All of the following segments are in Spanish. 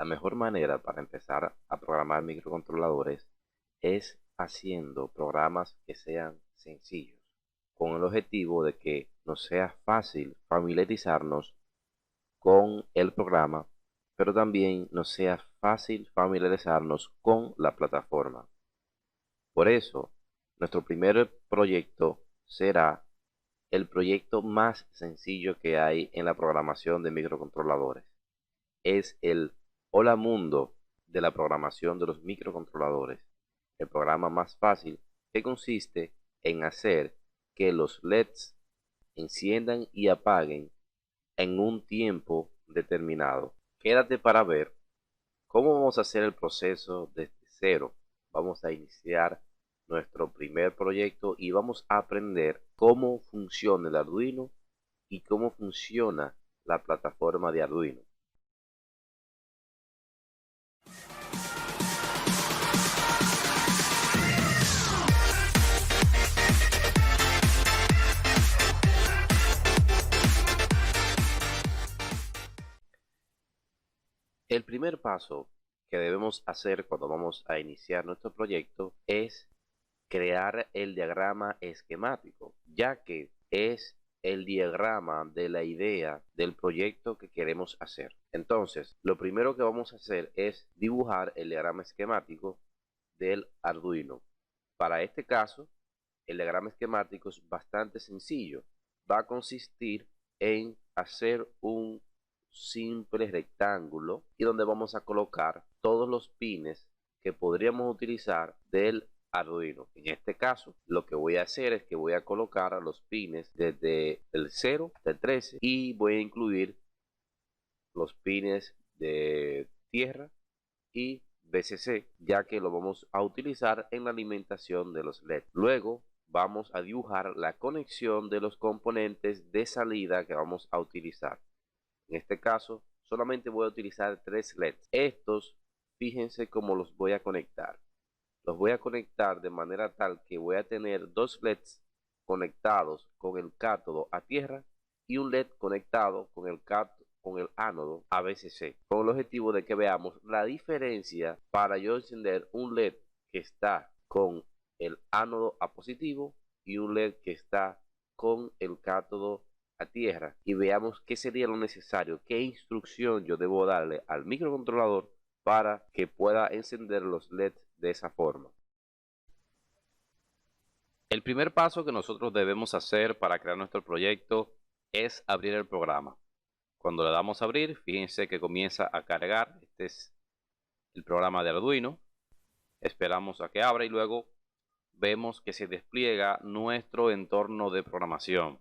La mejor manera para empezar a programar microcontroladores es haciendo programas que sean sencillos, con el objetivo de que nos sea fácil familiarizarnos con el programa, pero también nos sea fácil familiarizarnos con la plataforma. Por eso, nuestro primer proyecto será el proyecto más sencillo que hay en la programación de microcontroladores. Es el Hola Mundo de la programación de los microcontroladores. El programa más fácil que consiste en hacer que los LEDs enciendan y apaguen en un tiempo determinado. Quédate para ver cómo vamos a hacer el proceso desde cero. Vamos a iniciar nuestro primer proyecto y vamos a aprender cómo funciona el Arduino y cómo funciona la plataforma de Arduino. El primer paso que debemos hacer cuando vamos a iniciar nuestro proyecto es crear el diagrama esquemático, ya que es el diagrama de la idea del proyecto que queremos hacer. Entonces, lo primero que vamos a hacer es dibujar el diagrama esquemático del Arduino. Para este caso, el diagrama esquemático es bastante sencillo. Va a consistir en hacer un simple rectángulo y donde vamos a colocar todos los pines que podríamos utilizar del Arduino. En este caso, lo que voy a hacer es que voy a colocar los pines desde el 0 hasta el 13 y voy a incluir los pines de tierra y VCC, ya que lo vamos a utilizar en la alimentación de los LED. Luego vamos a dibujar la conexión de los componentes de salida que vamos a utilizar. En este caso, solamente voy a utilizar 3 LEDs. Estos, fíjense cómo los voy a conectar. Los voy a conectar de manera tal que voy a tener 2 LEDs conectados con el cátodo a tierra y un LED conectado con el ánodo a VCC, con el objetivo de que veamos la diferencia para yo encender un LED que está con el ánodo a positivo y un LED que está con el cátodo a tierra, y veamos qué sería lo necesario, qué instrucción yo debo darle al microcontrolador para que pueda encender los LEDs de esa forma. El primer paso que nosotros debemos hacer para crear nuestro proyecto es abrir el programa. Cuando le damos a abrir, fíjense que comienza a cargar. Este es el programa de Arduino. Esperamos a que abra y luego vemos que se despliega nuestro entorno de programación.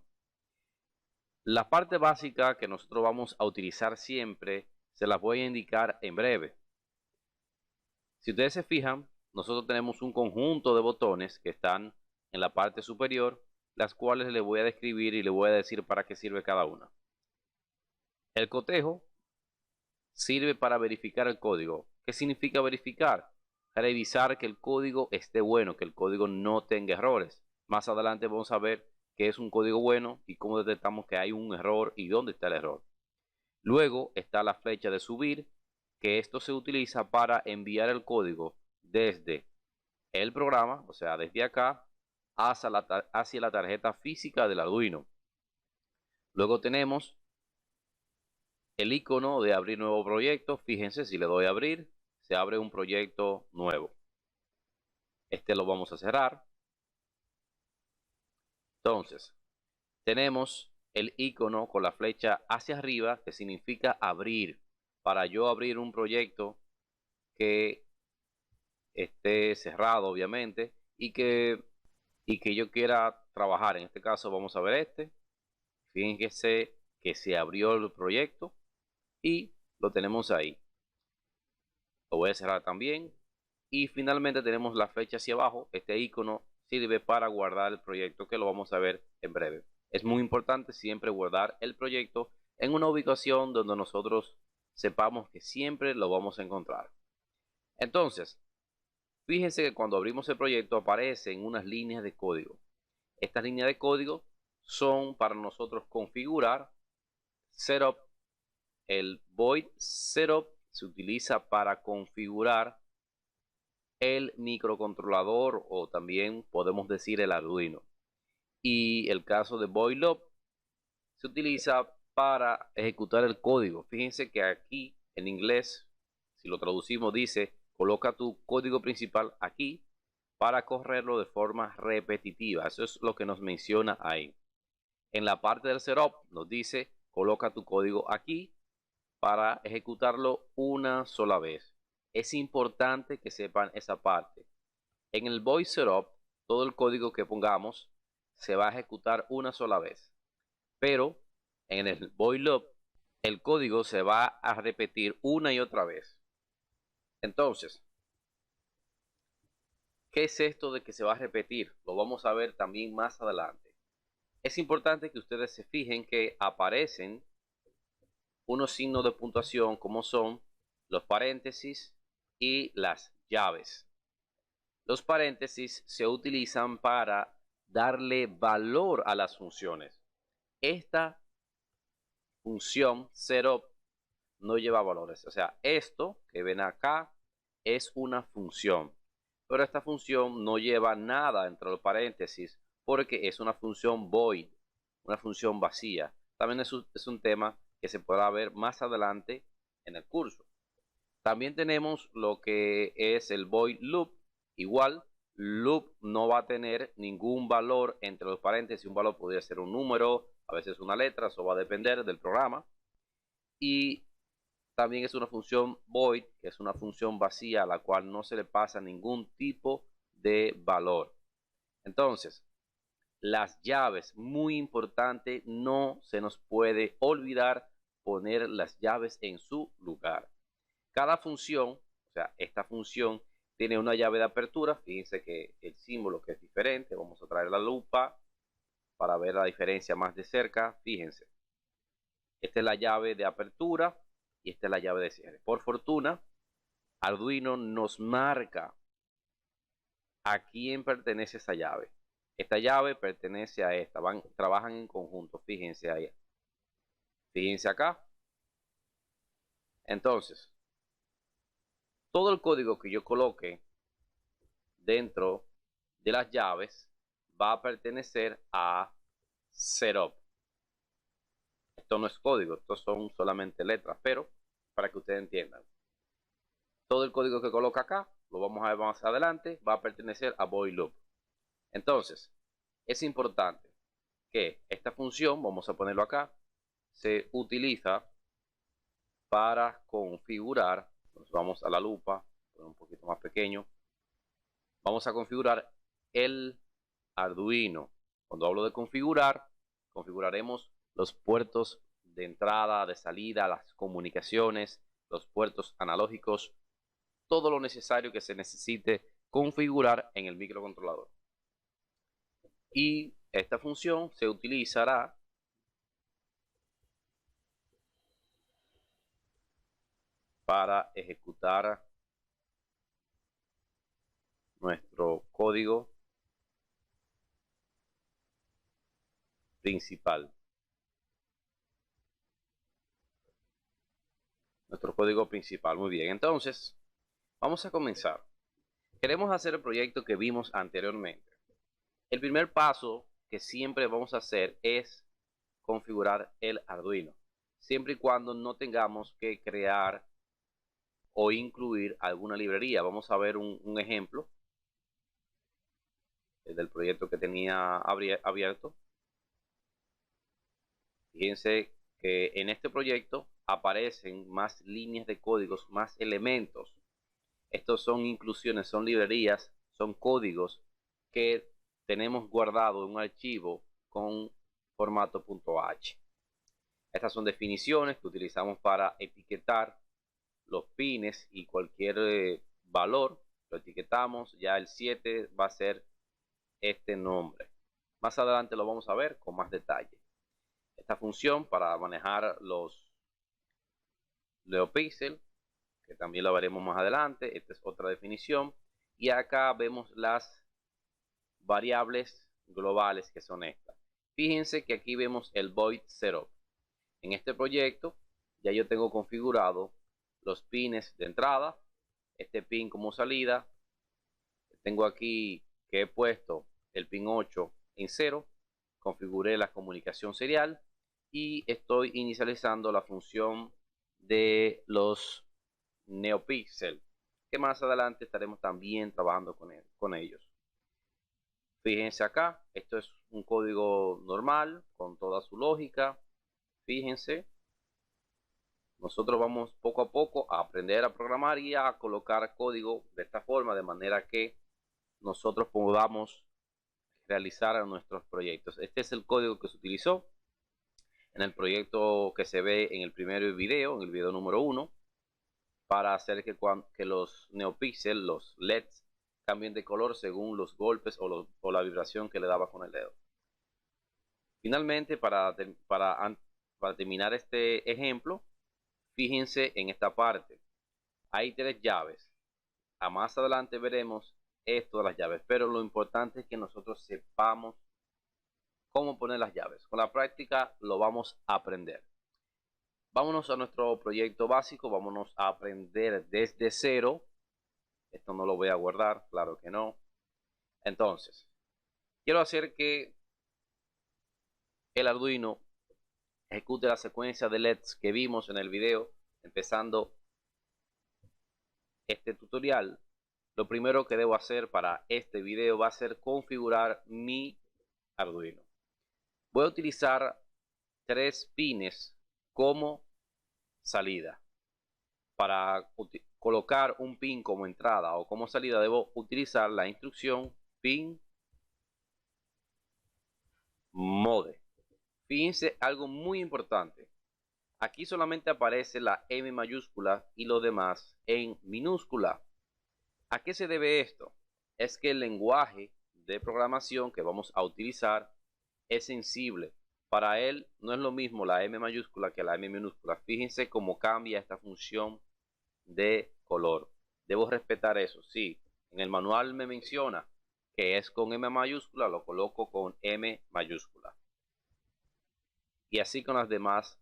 La parte básica que nosotros vamos a utilizar siempre se las voy a indicar en breve. Si ustedes se fijan, nosotros tenemos un conjunto de botones que están en la parte superior, las cuales les voy a describir y les voy a decir para qué sirve cada una. El cotejo sirve para verificar el código. ¿Qué significa verificar? Revisar que el código esté bueno, que el código no tenga errores. Más adelante vamos a ver qué es un código bueno y cómo detectamos que hay un error y dónde está el error. Luego está la flecha de subir, que esto se utiliza para enviar el código desde el programa, o sea, desde acá, hacia la tarjeta física del Arduino. Luego tenemos el icono de abrir nuevo proyecto. Fíjense, si le doy a abrir, se abre un proyecto nuevo. Este lo vamos a cerrar. Entonces, tenemos el icono con la flecha hacia arriba, que significa abrir. Para yo abrir un proyecto que esté cerrado, obviamente, y que yo quiera trabajar. En este caso vamos a ver este. Fíjense que se abrió el proyecto y lo tenemos ahí. Lo voy a cerrar también. Y finalmente tenemos la flecha hacia abajo. Este icono sirve para guardar el proyecto, que lo vamos a ver en breve. Es muy importante siempre guardar el proyecto en una ubicación donde nosotros sepamos que siempre lo vamos a encontrar. Entonces, fíjense que cuando abrimos el proyecto aparecen unas líneas de código. Estas líneas de código son para nosotros configurar setup, el void setup se utiliza para configurar el microcontrolador, o también podemos decir el Arduino. Y el caso de void loop se utiliza para ejecutar el código. Fíjense que aquí en inglés, si lo traducimos, dice coloca tu código principal aquí para correrlo de forma repetitiva. Eso es lo que nos menciona ahí. En la parte del setup nos dice coloca tu código aquí para ejecutarlo una sola vez. Es importante que sepan esa parte. En el void setup, todo el código que pongamos se va a ejecutar una sola vez. Pero en el void loop, el código se va a repetir una y otra vez. Entonces, ¿qué es esto de que se va a repetir? Lo vamos a ver también más adelante. Es importante que ustedes se fijen que aparecen unos signos de puntuación como son los paréntesis y las llaves. Los paréntesis se utilizan para darle valor a las funciones. Esta función setup no lleva valores. O sea, esto que ven acá es una función. Pero esta función no lleva nada entre los paréntesis porque es una función void, una función vacía. También es un tema que se podrá ver más adelante en el curso. También tenemos lo que es el void loop. Igual, loop no va a tener ningún valor entre los paréntesis. Un valor podría ser un número, a veces una letra, eso va a depender del programa. Y también es una función void, que es una función vacía a la cual no se le pasa ningún tipo de valor. Entonces, las llaves, muy importante, no se nos puede olvidar poner las llaves en su lugar. Cada función, o sea, esta función tiene una llave de apertura. Fíjense que el símbolo que es diferente. Vamos a traer la lupa para ver la diferencia más de cerca. Fíjense, esta es la llave de apertura y esta es la llave de cierre. Por fortuna, Arduino nos marca a quién pertenece esa llave. Esta llave pertenece a esta. Trabajan en conjunto. Fíjense ahí. Fíjense acá. Entonces, todo el código que yo coloque dentro de las llaves va a pertenecer a setup. Esto no es código, estos son solamente letras, pero para que ustedes entiendan. Todo el código que coloca acá, lo vamos a ver más adelante, va a pertenecer a void loop. Entonces, es importante que esta función, vamos a ponerlo acá, se utiliza para configurar. Nos vamos a la lupa, un poquito más pequeño. Vamos a configurar el Arduino. Cuando hablo de configurar, configuraremos los puertos de entrada, de salida, las comunicaciones, los puertos analógicos, todo lo necesario que se necesite configurar en el microcontrolador. Y esta función se utilizará para ejecutar nuestro código principal. Nuestro código principal. Muy bien, entonces vamos a comenzar. Queremos hacer el proyecto que vimos anteriormente. El primer paso que siempre vamos a hacer es configurar el Arduino, siempre y cuando no tengamos que crear o incluir alguna librería. Vamos a ver un ejemplo del proyecto que tenía abierto. Fíjense que en este proyecto aparecen más líneas de códigos, más elementos. Estos son inclusiones, son librerías, son códigos que tenemos guardado en un archivo con formato .h. Estas son definiciones que utilizamos para etiquetar los pines y cualquier valor. Lo etiquetamos, ya el 7 va a ser este nombre. Más adelante lo vamos a ver con más detalle. Esta función para manejar los NeoPixel, que también lo veremos más adelante. Esta es otra definición. Y acá vemos las variables globales que son estas. Fíjense que aquí vemos el void setup. En este proyecto ya yo tengo configurado los pines de entrada, este pin como salida. Tengo aquí que he puesto el pin 8 en 0, configuré la comunicación serial y estoy inicializando la función de los NeoPixel, que más adelante estaremos también trabajando con ellos. Fíjense acá, esto es un código normal con toda su lógica. Fíjense, nosotros vamos poco a poco a aprender a programar y a colocar código de esta forma, de manera que nosotros podamos realizar nuestros proyectos. Este es el código que se utilizó en el proyecto que se ve en el primer video, en el video número 1, para hacer que los NeoPixel, los LEDs, cambien de color según los golpes o la vibración que le daba con el dedo. Finalmente, para terminar este ejemplo, fíjense en esta parte. Hay 3 llaves. A más adelante veremos esto de las llaves, pero lo importante es que nosotros sepamos cómo poner las llaves. Con la práctica lo vamos a aprender. Vámonos a nuestro proyecto básico, vámonos a aprender desde cero. Esto no lo voy a guardar, claro que no. Entonces, quiero hacer que el Arduino ejecute la secuencia de LEDs que vimos en el video, empezando este tutorial. Lo primero que debo hacer para este video va a ser configurar mi Arduino. Voy a utilizar 3 pines como salida. Para colocar un pin como entrada o como salida debo utilizar la instrucción pin mode. Fíjense algo muy importante. Aquí solamente aparece la M mayúscula y lo demás en minúscula. ¿A qué se debe esto? Es que el lenguaje de programación que vamos a utilizar es sensible. Para él no es lo mismo la M mayúscula que la M minúscula. Fíjense cómo cambia esta función de color. Debo respetar eso. Sí, en el manual me menciona que es con M mayúscula, lo coloco con M mayúscula. Y así con las demás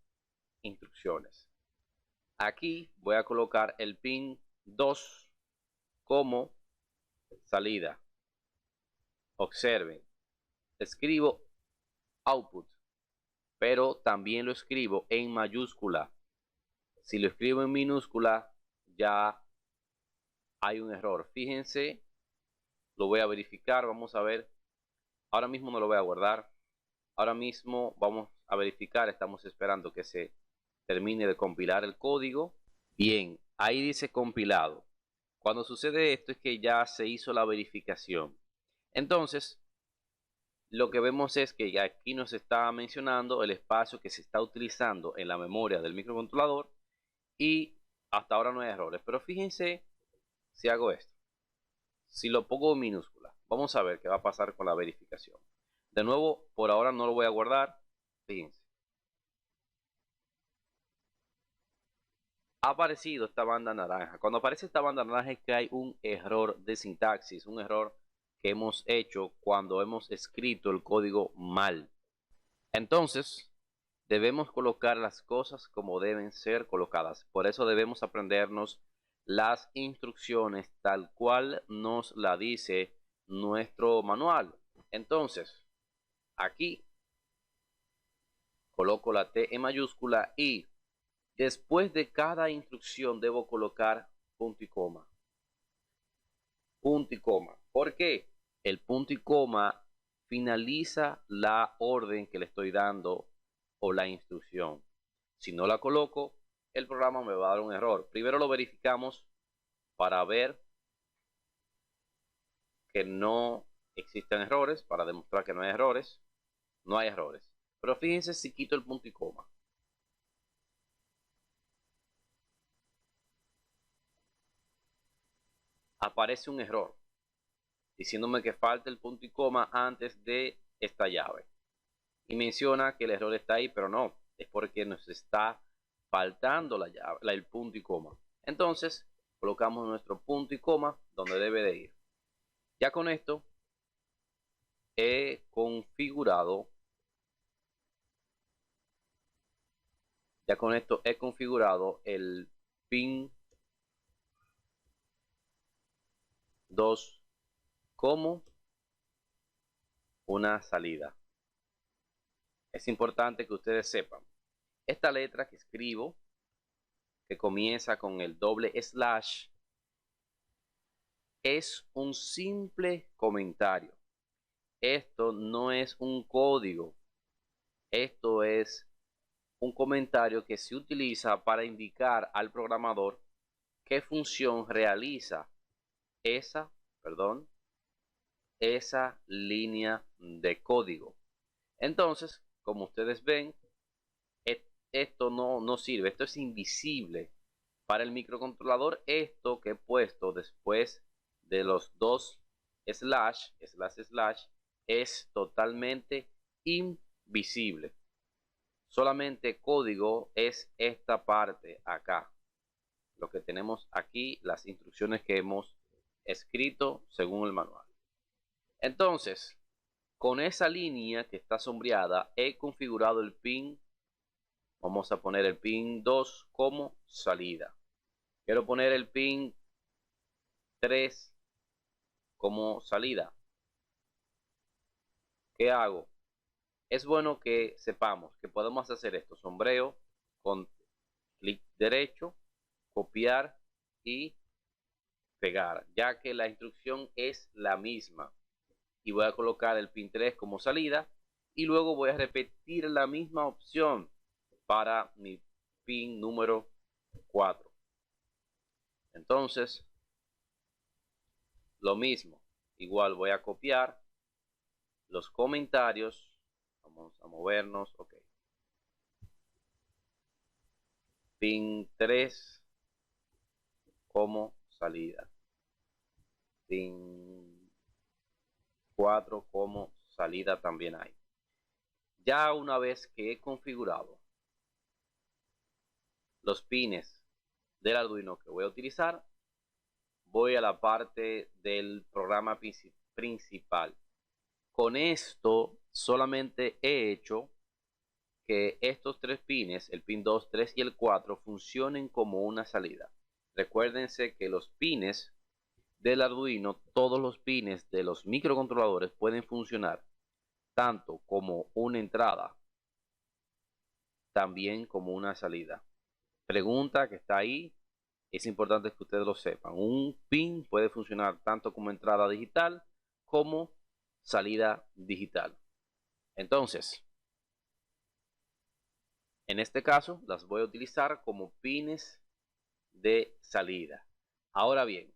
instrucciones. Aquí voy a colocar el pin 2 como salida. Observen, escribo output, pero también lo escribo en mayúscula. Si lo escribo en minúscula, ya hay un error. Fíjense, lo voy a verificar, vamos a ver. Ahora mismo no lo voy a guardar. Ahora mismo vamos a verificar, estamos esperando que se termine de compilar el código. Bien, ahí dice compilado. Cuando sucede esto es que ya se hizo la verificación. Entonces, lo que vemos es que aquí nos está mencionando el espacio que se está utilizando en la memoria del microcontrolador y hasta ahora no hay errores. Pero fíjense si hago esto. Si lo pongo en minúscula, vamos a ver qué va a pasar con la verificación. De nuevo, por ahora no lo voy a guardar. Fíjense. Ha aparecido esta banda naranja. Cuando aparece esta banda naranja es que hay un error de sintaxis, un error que hemos hecho cuando hemos escrito el código mal. Entonces, debemos colocar las cosas como deben ser colocadas. Por eso debemos aprendernos las instrucciones tal cual nos la dice nuestro manual. Entonces, aquí coloco la T en mayúscula y después de cada instrucción debo colocar punto y coma. Punto y coma. ¿Por qué? El punto y coma finaliza la orden que le estoy dando o la instrucción. Si no la coloco, el programa me va a dar un error. Primero lo verificamos para ver que no existen errores, para demostrar que no hay errores. No hay errores. Pero fíjense si quito el punto y coma. Aparece un error diciéndome que falta el punto y coma antes de esta llave. Y menciona que el error está ahí, pero no, es porque nos está faltando la llave, el punto y coma. Entonces, colocamos nuestro punto y coma donde debe de ir. Ya con esto he configurado, el pin 2 como una salida. Es importante que ustedes sepan, esta letra que escribo, que comienza con el doble slash, es un simple comentario. Esto no es un código. Esto es un comentario que se utiliza para indicar al programador qué función realiza esa línea de código. Entonces, como ustedes ven, esto no sirve, esto es invisible. Para el microcontrolador, esto que he puesto después de los dos slash, es totalmente invisible. Solamente código es esta parte acá. Lo que tenemos aquí, las instrucciones que hemos escrito según el manual. Entonces, con esa línea que está sombreada, he configurado el pin. Vamos a poner el pin 2 como salida. Quiero poner el pin 3 como salida. ¿Qué hago? Es bueno que sepamos que podemos hacer esto. Sombreo con clic derecho, copiar y pegar, ya que la instrucción es la misma. Y voy a colocar el pin 3 como salida y luego voy a repetir la misma opción para mi pin número 4. Entonces, lo mismo, igual voy a copiar los comentarios. Vamos a movernos, ok. Pin 3 como salida. Pin 4 como salida también hay. Ya una vez que he configurado los pines del Arduino que voy a utilizar, voy a la parte del programa principal. Con esto solamente he hecho que estos tres pines, el pin 2, 3 y el 4, funcionen como una salida. Recuérdense que los pines del Arduino, todos los pines de los microcontroladores pueden funcionar tanto como una entrada, también como una salida. Pregunta que está ahí, es importante que ustedes lo sepan. Un pin puede funcionar tanto como entrada digital como salida digital. Entonces, en este caso, las voy a utilizar como pines de salida. Ahora bien,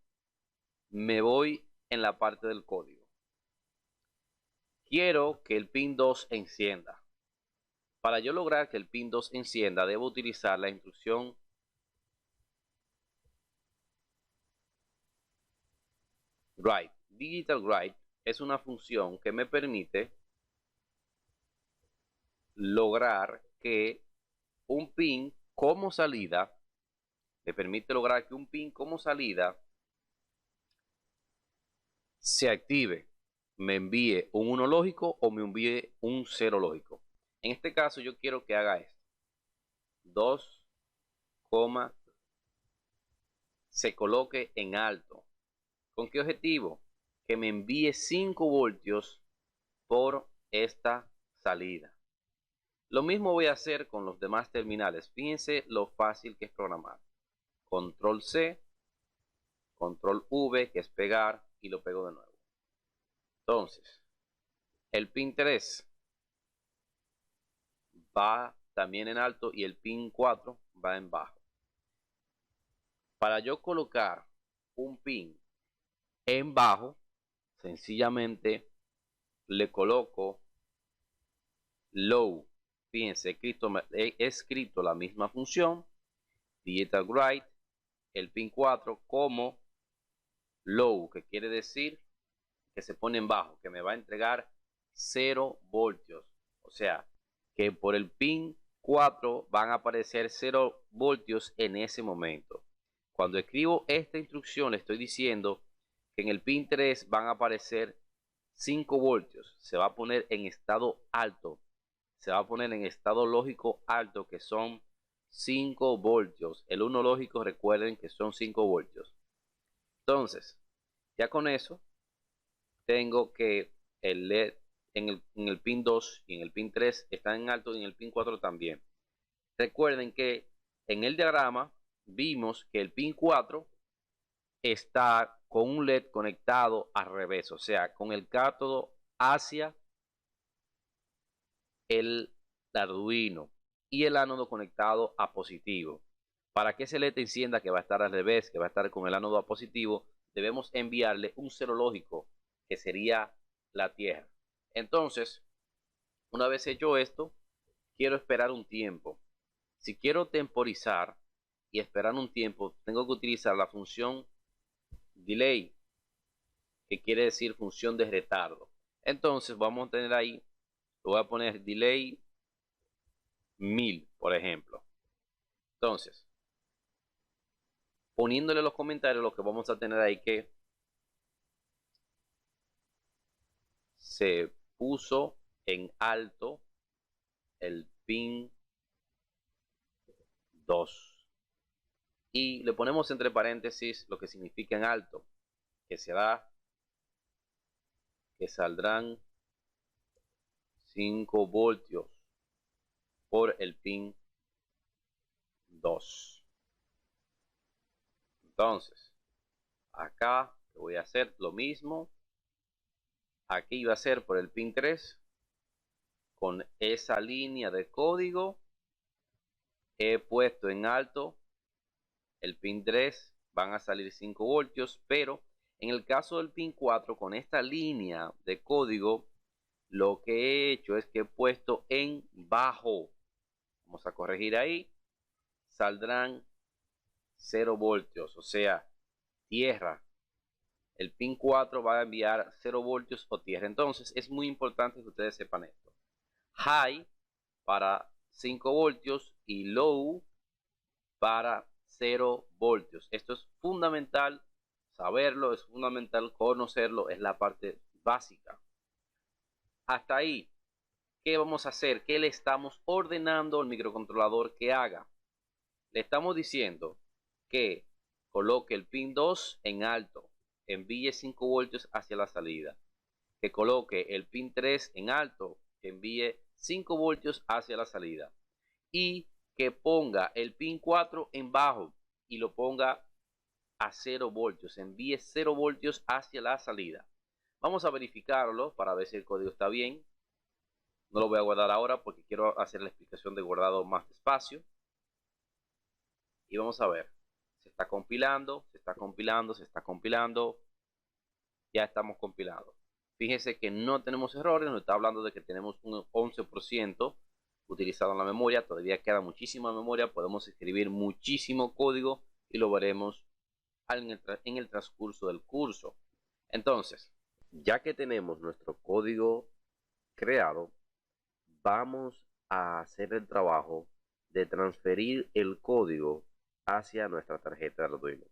me voy en la parte del código. Quiero que el pin 2 encienda. Para yo lograr que el pin 2 encienda, debo utilizar la instrucción write. Digital write es una función que me permite lograr que un pin como salida, se active, me envíe un 1 lógico o me envíe un 0 lógico. En este caso yo quiero que haga esto. 2, se coloque en alto. ¿Con qué objetivo? Que me envíe 5 voltios por esta salida. Lo mismo voy a hacer con los demás terminales. Fíjense lo fácil que es programar. Control C, Control V, que es pegar, y lo pego de nuevo. Entonces, el pin 3 va también en alto y el pin 4 va en bajo. Para yo colocar un pin en bajo, sencillamente le coloco low. Fíjense, he escrito la misma función, digital write, el pin 4 como low, que quiere decir que se pone en bajo, que me va a entregar 0 voltios. O sea, que por el pin 4 van a aparecer 0 voltios en ese momento. Cuando escribo esta instrucción, le estoy diciendo que en el pin 3 van a aparecer 5 voltios. Se va a poner en estado alto. Se va a poner en estado lógico alto, que son 5 voltios. El 1 lógico, recuerden que son 5 voltios. Entonces, ya con eso, tengo que el LED en el pin 2 y en el pin 3 está en alto y en el pin 4 también. Recuerden que en el diagrama vimos que el pin 4 está con un LED conectado al revés, o sea, con el cátodo hacia el Arduino y el ánodo conectado a positivo. Para que ese LED encienda, que va a estar al revés, que va a estar con el ánodo a positivo, debemos enviarle un cero lógico, que sería la Tierra. Entonces, una vez hecho esto, quiero esperar un tiempo. Si quiero temporizar y esperar un tiempo, tengo que utilizar la función delay, que quiere decir función de retardo. Entonces vamos a tener ahí, voy a poner delay 1000, por ejemplo. Entonces, poniéndole los comentarios, lo que vamos a tener ahí que se puso en alto el pin 2. Y le ponemos entre paréntesis lo que significa en alto, que será que saldrán 5 voltios por el pin 2. Entonces, acá voy a hacer lo mismo. Aquí va a ser por el pin 3. Con esa línea de código he puesto en alto el pin 3. Van a salir 5 voltios, pero en el caso del pin 4, con esta línea de código, lo que he hecho es que he puesto en bajo. Vamos a corregir ahí. Saldrán 0 voltios, o sea, tierra. El pin 4 va a enviar 0 voltios o tierra. Entonces, es muy importante que ustedes sepan esto. High para 5 voltios y low para 0 voltios. Esto es fundamental saberlo, es fundamental conocerlo, es la parte básica. Hasta ahí, ¿qué vamos a hacer? ¿Qué le estamos ordenando al microcontrolador que haga? Le estamos diciendo que coloque el pin 2 en alto, envíe 5 voltios hacia la salida. Que coloque el pin 3 en alto, que envíe 5 voltios hacia la salida. Y que ponga el pin 4 en bajo y lo ponga a 0 voltios, envíe 0 voltios hacia la salida. Vamos a verificarlo para ver si el código está bien. No lo voy a guardar ahora porque quiero hacer la explicación de guardado más despacio. Y vamos a ver. Se está compilando, se está compilando, se está compilando. Ya estamos compilados. Fíjense que no tenemos errores, nos está hablando de que tenemos un 11% utilizado en la memoria. Todavía queda muchísima memoria, podemos escribir muchísimo código y lo veremos en el transcurso del curso. Entonces, ya que tenemos nuestro código creado, vamos a hacer el trabajo de transferir el código hacia nuestra tarjeta de Arduino.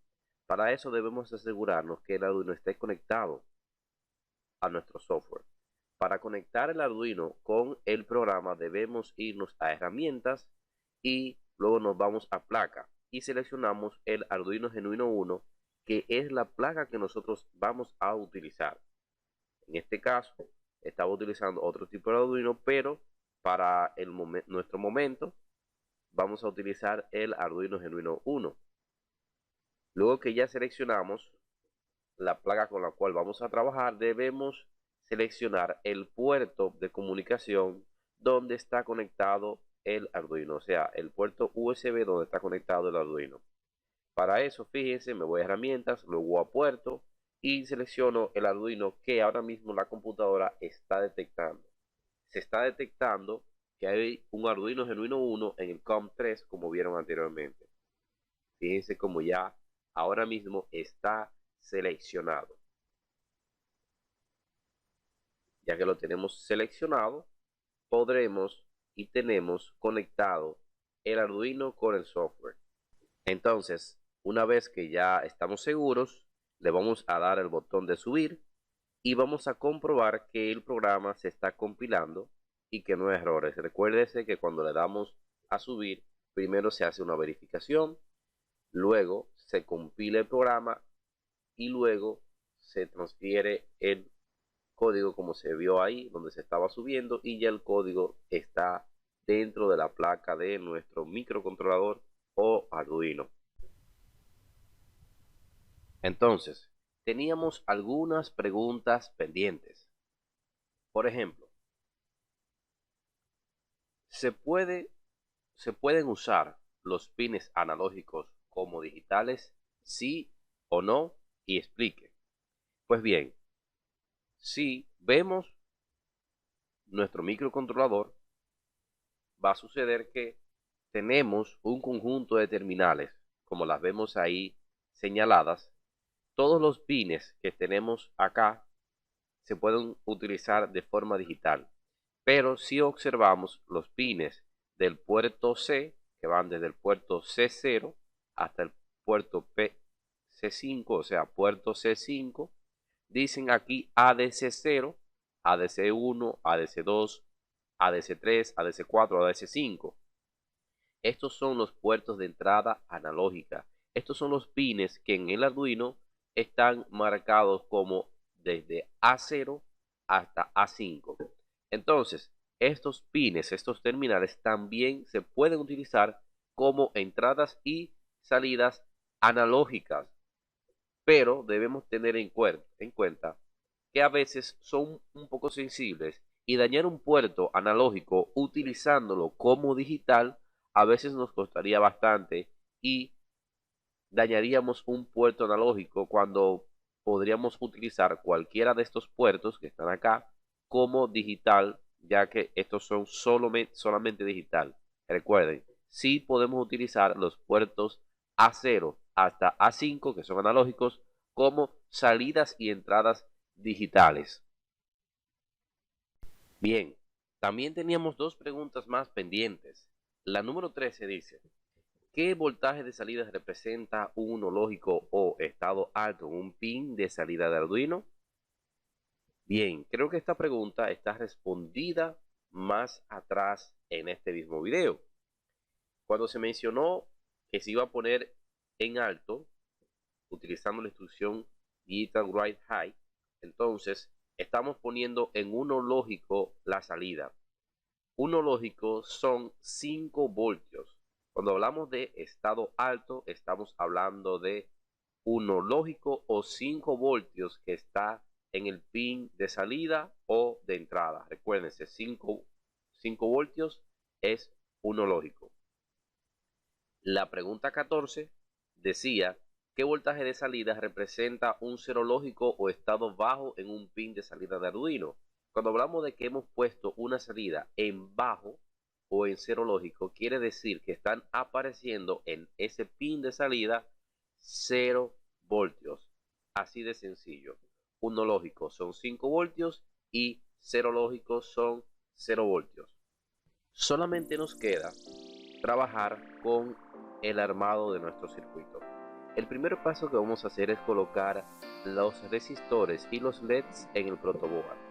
Para eso debemos asegurarnos que el Arduino esté conectado a nuestro software. Para conectar el Arduino con el programa debemos irnos a herramientas y luego nos vamos a placa y seleccionamos el Arduino Genuino 1, que es la placa que nosotros vamos a utilizar. En este caso estaba utilizando otro tipo de Arduino, pero para nuestro momento vamos a utilizar el Arduino Genuino 1. Luego que ya seleccionamos la placa con la cual vamos a trabajar, debemos seleccionar el puerto de comunicación donde está conectado el Arduino, o sea, el puerto USB donde está conectado el Arduino. Para eso, fíjense, me voy a herramientas, luego a puerto y selecciono el Arduino que ahora mismo la computadora está detectando. Se está detectando que hay un Arduino Genuino 1 en el COM3, como vieron anteriormente. Fíjense como ya ahora mismo está seleccionado. Ya que lo tenemos seleccionado, podremos y tenemos conectado el Arduino con el software. Entonces, una vez que ya estamos seguros, le vamos a dar el botón de subir y vamos a comprobar que el programa se está compilando y que no hay errores. Recuérdese que cuando le damos a subir, primero se hace una verificación, luego se compila el programa y luego se transfiere el código como se vio ahí, donde se estaba subiendo, y ya el código está dentro de la placa de nuestro microcontrolador o Arduino. Entonces, teníamos algunas preguntas pendientes. Por ejemplo, ¿se pueden usar los pines analógicos como digitales? ¿Sí o no? Y explique. Pues bien, si vemos nuestro microcontrolador, va a suceder que tenemos un conjunto de terminales, como las vemos ahí señaladas. Todos los pines que tenemos acá se pueden utilizar de forma digital, pero si observamos los pines del puerto C, que van desde el puerto C0 hasta el puerto C5, o sea, puerto C5, dicen aquí ADC0, ADC1, ADC2, ADC3, ADC4, ADC5. Estos son los puertos de entrada analógica. Estos son los pines que en el Arduino están marcados como desde A0 hasta A5. Entonces, estos pines, estos terminales también se pueden utilizar como entradas y salidas analógicas, pero debemos tener en cuenta que a veces son un poco sensibles y dañar un puerto analógico utilizándolo como digital a veces nos costaría bastante y dañaríamos un puerto analógico cuando podríamos utilizar cualquiera de estos puertos que están acá como digital, ya que estos son solamente digital. Recuerden, sí podemos utilizar los puertos A0 hasta A5, que son analógicos, como salidas y entradas digitales. Bien, también teníamos dos preguntas más pendientes. La número 13 dice: ¿qué voltaje de salida representa un 1 lógico o estado alto en un pin de salida de Arduino? Bien, creo que esta pregunta está respondida más atrás en este mismo video. Cuando se mencionó que se iba a poner en alto utilizando la instrucción digital write high, entonces estamos poniendo en 1 lógico la salida. 1 lógico son 5 voltios. Cuando hablamos de estado alto, estamos hablando de 1 lógico o 5 voltios que está en el pin de salida o de entrada. Recuérdense, 5 voltios es 1 lógico. La pregunta 14 decía: ¿qué voltaje de salida representa un 0 lógico o estado bajo en un pin de salida de Arduino? Cuando hablamos de que hemos puesto una salida en bajo o en 0 lógico, quiere decir que están apareciendo en ese pin de salida 0 voltios. Así de sencillo. 1 lógico son 5 voltios y 0 lógico son 0 voltios. Solamente nos queda trabajar con el armado de nuestro circuito. El primer paso que vamos a hacer es colocar los resistores y los LEDs en el protoboard.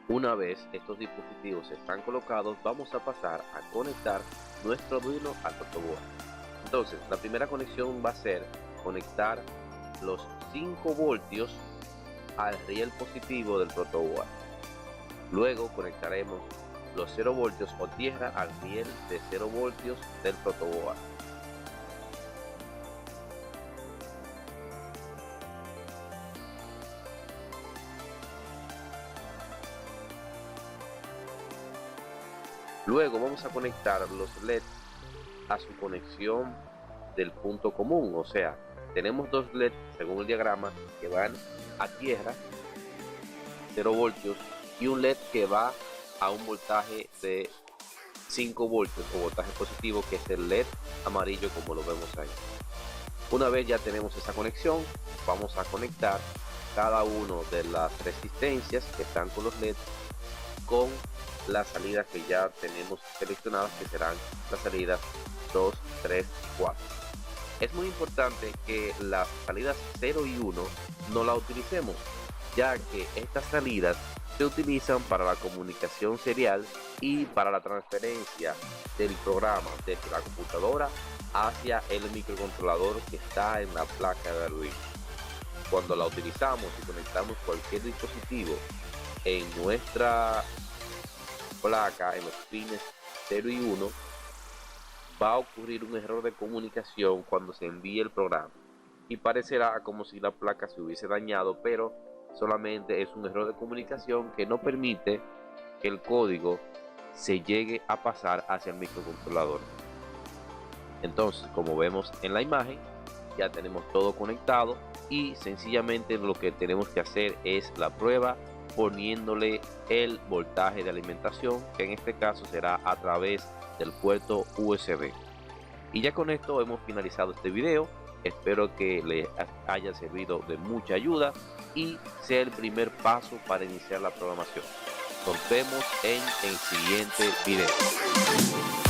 Una vez estos dispositivos están colocados, vamos a pasar a conectar nuestro Arduino al protoboard. Entonces, la primera conexión va a ser conectar los 5 voltios al riel positivo del protoboard. Luego conectaremos los 0 voltios o tierra al riel de 0 voltios del protoboard. Luego vamos a conectar los LEDs a su conexión del punto común, o sea, tenemos dos LEDs según el diagrama que van a tierra, 0 voltios, y un LED que va a un voltaje de 5 voltios o voltaje positivo, que es el LED amarillo como lo vemos ahí. Una vez ya tenemos esa conexión, vamos a conectar cada uno de las resistencias que están con los LEDs con las salidas que ya tenemos seleccionadas, que serán las salidas 2, 3 y 4. Es muy importante que las salidas 0 y 1 no la utilicemos, ya que estas salidas se utilizan para la comunicación serial y para la transferencia del programa desde la computadora hacia el microcontrolador que está en la placa de Arduino. Cuando la utilizamos y conectamos cualquier dispositivo en nuestra placa, en los pines 0 y 1, va a ocurrir un error de comunicación cuando se envíe el programa y parecerá como si la placa se hubiese dañado, pero solamente es un error de comunicación que no permite que el código se llegue a pasar hacia el microcontrolador. Entonces, como vemos en la imagen, ya tenemos todo conectado y sencillamente lo que tenemos que hacer es la prueba poniéndole el voltaje de alimentación, que en este caso será a través del puerto USB. Y ya con esto hemos finalizado este video. Espero que les haya servido de mucha ayuda y sea el primer paso para iniciar la programación. Nos vemos en el siguiente video.